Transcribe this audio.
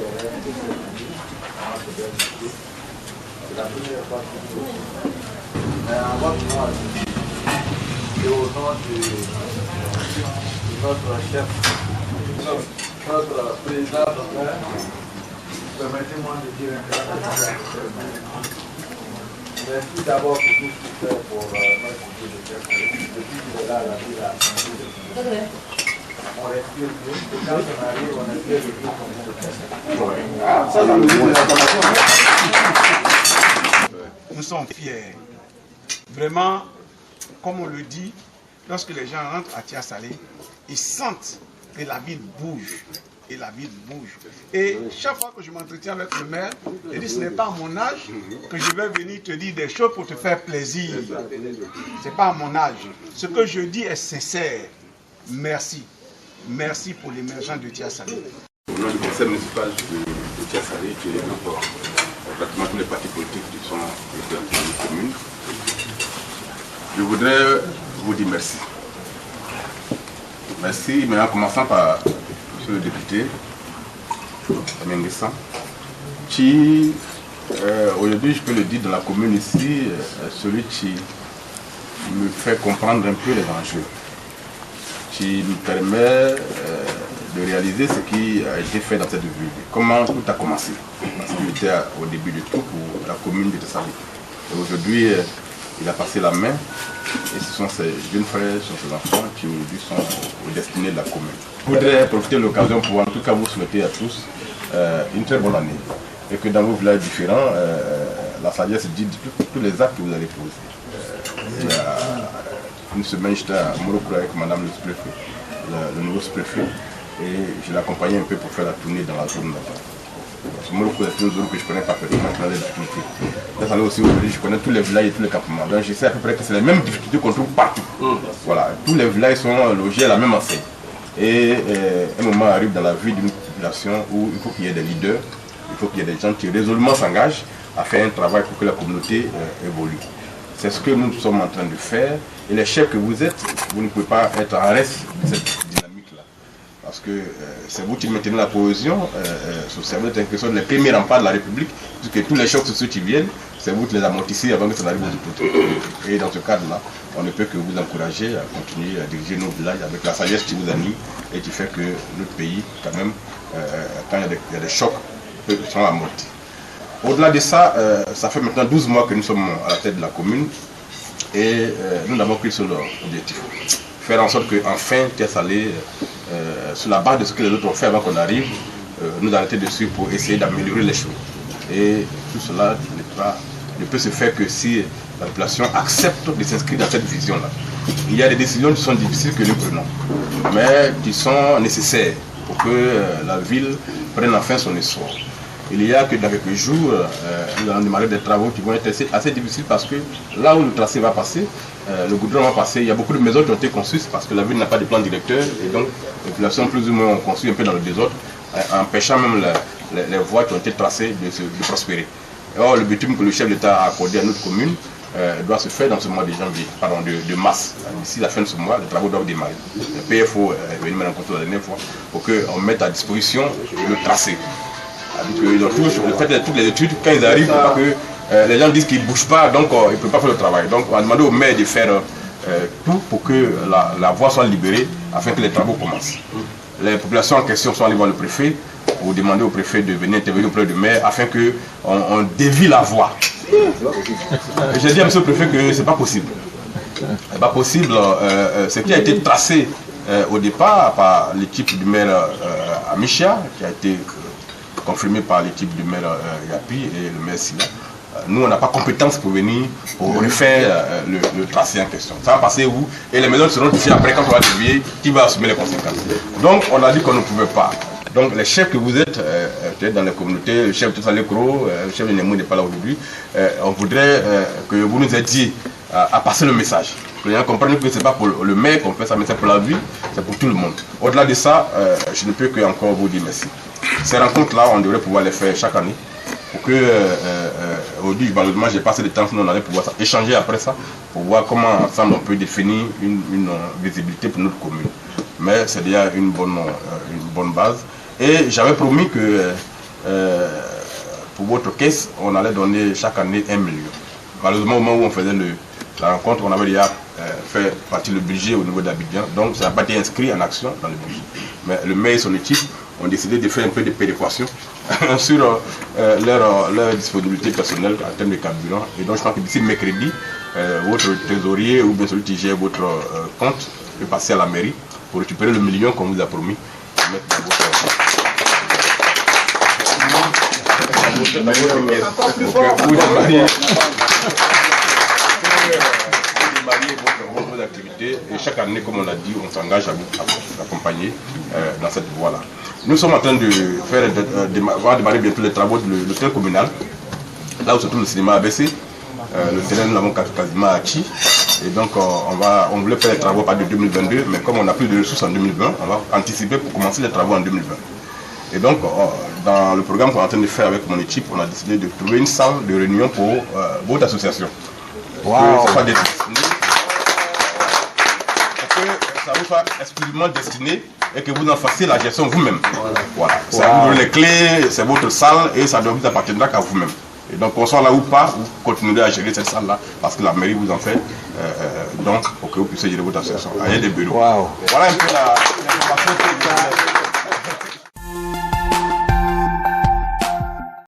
C'est la première fois que je vous mais en votre nom et au nom de notre chef, notre président d'honneur, permettez-moi de dire un grand merci. Merci d'abord pour tout ce qu'il fait pour notre côté de chef. Depuis qu'il est là, la ville a changé de vie. On respire bien, et quand on arrive, on espère de tout comme on le fait. Nous sommes fiers. Vraiment, comme on le dit, lorsque les gens rentrent à Tia-Salé, ils sentent que la ville bouge. Et la ville bouge. Et chaque fois que je m'entretiens avec le maire, il dit ce n'est pas à mon âge que je vais venir te dire des choses pour te faire plaisir. Ce n'est pas à mon âge. Ce que je dis est sincère. Merci. Merci pour l'émergence de Tia-Salé. Au nom du conseil municipal de Tia-Salé, qui est pratiquement tous les partis politiques qui sont dans la commune, je voudrais vous dire merci. Merci, mais en commençant par monsieur le député, Mengessan, qui, aujourd'hui, je peux le dire, dans la commune ici, celui qui me fait comprendre un peu les enjeux, qui nous permet de réaliser ce qui a été fait dans cette ville. Comment tout a commencé. Parce qu'il était au début de tout pour la commune de Tia-Salé. Et aujourd'hui, il a passé la main et ce sont ses jeunes frères, ce sont ses enfants qui aujourd'hui sont aux destinées de la commune. Je voudrais profiter de l'occasion pour en tout cas vous souhaiter à tous une très bonne année et que dans vos villages différents, la sagesse dit tous les actes que vous allez poser. Il y a une semaine, j'étais à Morocco avec madame le sous-préfet, le nouveau sous-préfet, et je l'accompagnais un peu pour faire la tournée dans la zone là-bas. Morocco, c'est une zone que je connais parfaitement, qui a des difficultés. Là, aussi, je connais tous les villages et tous les campements. Donc je sais à peu près que c'est les mêmes difficultés qu'on trouve partout. Voilà, tous les villages sont logés à la même enseigne. Et un moment arrive dans la vie d'une population où il faut qu'il y ait des leaders, il faut qu'il y ait des gens qui résolument s'engagent à faire un travail pour que la communauté évolue. C'est ce que nous sommes en train de faire. Et les chefs que vous êtes, vous ne pouvez pas être en reste de cette dynamique-là. Parce que c'est vous qui maintenez la cohésion sociale. Vous êtes en quelque sorte les premiers remparts de la République, puisque tous les chocs sociaux qui viennent, c'est vous qui les amortissez avant que ça n'arrive aux autres. Et dans ce cadre-là, on ne peut que vous encourager à continuer à diriger nos villages avec la sagesse qui vous anime et qui fait que notre pays, quand même, quand il y a des chocs, sont amortis. Au-delà de ça, ça fait maintenant 12 mois que nous sommes à la tête de la commune et nous n'avons qu'un seul objectif. Faire en sorte qu'enfin, Tia-Salé, sur la base de ce que les autres ont fait avant qu'on arrive, nous arrêter dessus pour essayer d'améliorer les choses. Et tout cela ne peut se faire que si la population accepte de s'inscrire dans cette vision-là. Il y a des décisions qui sont difficiles que nous prenons, mais qui sont nécessaires pour que la ville prenne enfin son essor. Il y a que dans quelques jours, nous allons démarrer des travaux qui vont être assez difficiles parce que là où le tracé va passer, le goudron va passer, il y a beaucoup de maisons qui ont été construites parce que la ville n'a pas de plan directeur et donc les populations plus ou moins ont construit un peu dans le désordre, empêchant même les voies qui ont été tracées de prospérer. Et or, le bitume que le chef d'État a accordé à notre commune doit se faire dans ce mois de janvier, pardon, de mars. D'ici la fin de ce mois, les travaux doivent démarrer. Le PFO est venu me rencontrer la dernière fois pour qu'on mette à disposition le tracé. Ils ont fait toutes les études, quand ils arrivent, pour pas que les gens disent qu'ils ne bougent pas, donc ils ne peuvent pas faire le travail. Donc on a demandé au maire de faire tout pour que la voie soit libérée afin que les travaux commencent. Les populations en question sont allées voir le préfet pour demander au préfet de venir intervenir auprès du maire afin qu'on dévie la voie. J'ai dit à M. le préfet que ce n'est pas possible. Ce n'est pas possible. Ce qui a été tracé au départ par l'équipe du maire Amicia, qui a été confirmé par l'équipe du maire Yapi et le maire Silla. Nous, on n'a pas compétence pour venir pour refaire le tracé en question. Ça va passer où? Et les maisons seront ici après, quand on va dévier, qui va assumer les conséquences? Donc, on a dit qu'on ne pouvait pas. Donc, les chefs que vous êtes, peut-être dans les communautés, le chef de Tia-Salé Kro, le chef de Nemou n'est pas là aujourd'hui, on voudrait que vous nous aidiez à passer le message. Que les gens comprennent que ce n'est pas pour le maire qu'on fait ça, mais c'est pour la ville, c'est pour tout le monde. Au-delà de ça, je ne peux que encore vous dire merci. Ces rencontres-là, on devrait pouvoir les faire chaque année pour que, aujourd'hui, malheureusement, j'ai passé le temps, sinon on allait pouvoir échanger après ça, pour voir comment ensemble on peut définir une visibilité pour notre commune. Mais c'est déjà une bonne base. Et j'avais promis que pour votre caisse, on allait donner chaque année 1 million. Malheureusement, au moment où on faisait la rencontre, on avait déjà fait partir le budget au niveau d'Abidjan, donc ça n'a pas été inscrit en action dans le budget. Mais le maire et son équipe ont décidé de faire un peu de péréquation sur leur disponibilité personnelle en termes de carburant. Et donc je pense que d'ici mercredi, votre trésorier ou bien celui qui gère votre compte peut passer à la mairie pour récupérer le million qu'on vous a promis. Vos activités et chaque année, comme on l'a dit, on s'engage à vous accompagner dans cette voie-là. Nous sommes en train de faire démarrer bientôt les travaux de l'hôtel communal, là où se trouve le cinéma ABC. Le terrain, nous l'avons quasiment acquis. Et donc, on voulait faire les travaux à partir de 2022, mais comme on n'a plus de ressources en 2020, on va anticiper pour commencer les travaux en 2020. Et donc, dans le programme qu'on est en train de faire avec mon équipe, on a décidé de trouver une salle de réunion pour votre association. Wow. Que ça soit destiné, que ça vous soit exclusivement destiné et que vous en fassiez la gestion vous-même. Voilà. Ça vous donne les clés, c'est votre salle et ça ne vous appartiendra qu'à vous-même. Et donc, qu'on soit là ou pas, vous continuerez à gérer cette salle-là parce que la mairie vous en fait donc pour que vous puissiez gérer votre association. Ayez des bureaux. Wow. Voilà un peu l'information que